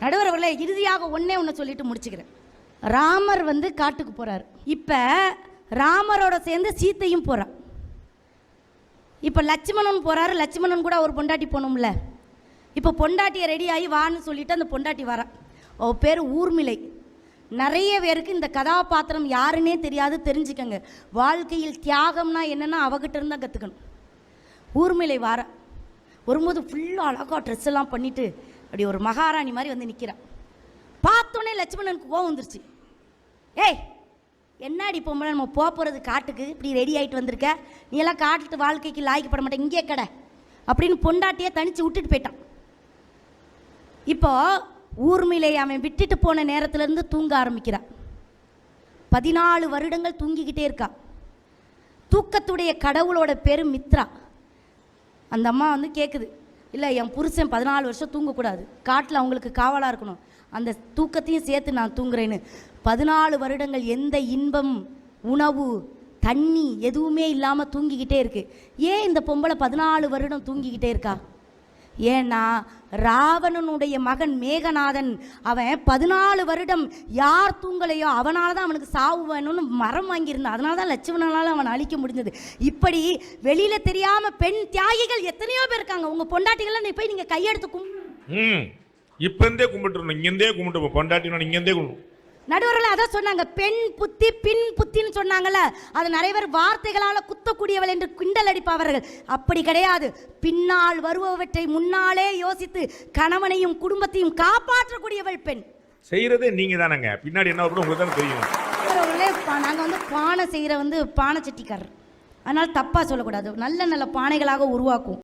நடுவர் அவர்களே, இறுதியாக ஒன்று சொல்லிட்டு முடிச்சுக்கிறேன். ராமர் காட்டுக்கு போறார். இப்ப ராமரோட சேர்ந்து சீத்தையும் போறான். இப்ப லட்சுமணன் போறாரு. லட்சுமணன் கூட ஒரு பொண்டாட்டி போகணும்ல. இப்ப பொண்டாட்டியை ரெடி ஆகி வான்னு சொல்லிட்டு அந்த பொண்டாட்டி வரா. அவ பேர் ஊர்மிளை. நிறைய பேருக்கு இந்த கதாபாத்திரம் யாருன்னே தெரியாது. தெரிஞ்சுக்கங்க, வாழ்க்கையில் தியாகம்னா என்னன்னா அவகிட்ட இருந்தால் கற்றுக்கணும். ஊர்மிளை வார வரும்போது ஃபுல்லாக அழகாக ட்ரெஸ் எல்லாம் பண்ணிட்டு அப்படி ஒரு மகாராணி மாதிரி நிற்கிறான். பார்த்தோன்னே லட்சுமணனுக்கு கோவம் வந்துருச்சு. ஏய், என்னடி பொம்பளை, நம்ம போகிறது காட்டுக்கு, இப்படி ரெடி ஆகிட்டு வந்திருக்க, நீ எல்லாம் காட்டுட்டு வாழ்க்கைக்கு லாய்க்கப்பட மாட்டேன், இங்கே கடை அப்படின்னு பொண்டாட்டியை தனித்து விட்டுட்டு போயிட்டான். இப்போ ஊர்மிளை அவன் விட்டுட்டு போன நேரத்துலேருந்து தூங்க ஆரம்பிக்கிறான். 14 வருடங்கள் தூங்கிக்கிட்டே இருக்கா. தூக்கத்துடைய கடவுளோட பேர் மித்ரா. அந்த அம்மா கேட்குது, இல்லை என் புருஷன் 14 வருஷம் தூங்கக்கூடாது, காட்டில் அவங்களுக்கு காவலாக இருக்கணும், அந்த தூக்கத்தையும் சேர்த்து நான் தூங்குறேன்னு 14 வருடங்கள் எந்த இன்பம், உணவு, தண்ணி எதுவுமே இல்லாமல் தூங்கிக்கிட்டே இருக்கு. ஏன் இந்த பொம்பளை 14 வருடம் தூங்கிக்கிட்டே இருக்கா? ஏன்னா ராவணனுடைய மகன் மேகநாதன் அவன் 14 வருடம் யார் தூங்கலையோ அவனால தான் அவனுக்கு சாவு வேணும்னு மரம் வாங்கியிருந்தான். அதனால தான் லட்சுமணனால அவன் அழிக்க முடிஞ்சது. இப்படி வெளியில தெரியாம பெண் தியாகிகள் எத்தனையோ பேர் இருக்காங்க. உங்க பொண்டாட்டிகள் போய் நீங்க கையெடுத்து இப்ப இருந்தே கும்பிட்டுறணும், இங்க இருந்தே கும்பிட்டு பொண்டாட்டினா இங்க இருந்தே கும்பிடும். நடுவர்கள் அதான் சொன்னாங்க, பெண் புத்தி பின் புத்தின்னு சொன்னாங்கல்ல. அது நிறைய பேர் வார்த்தைகளால் குத்தக்கூடியவள் என்று கிண்டல் அடிப்பவர்கள். அப்படி கிடையாது. பின்னால் வருபவற்றை முன்னாலே யோசித்து கணவனையும் குடும்பத்தையும் காப்பாற்றக்கூடியவள் பெண். செய்யறதே நீங்க தானங்க, பின்னாடி என்ன வரும் உங்களுக்கு தான் தெரியும். நாங்க பானை செய்யற பானை சட்டிக்காரர், அதனால தப்பா சொல்லக்கூடாது. நல்ல நல்ல பானைகளாக உருவாக்கும்.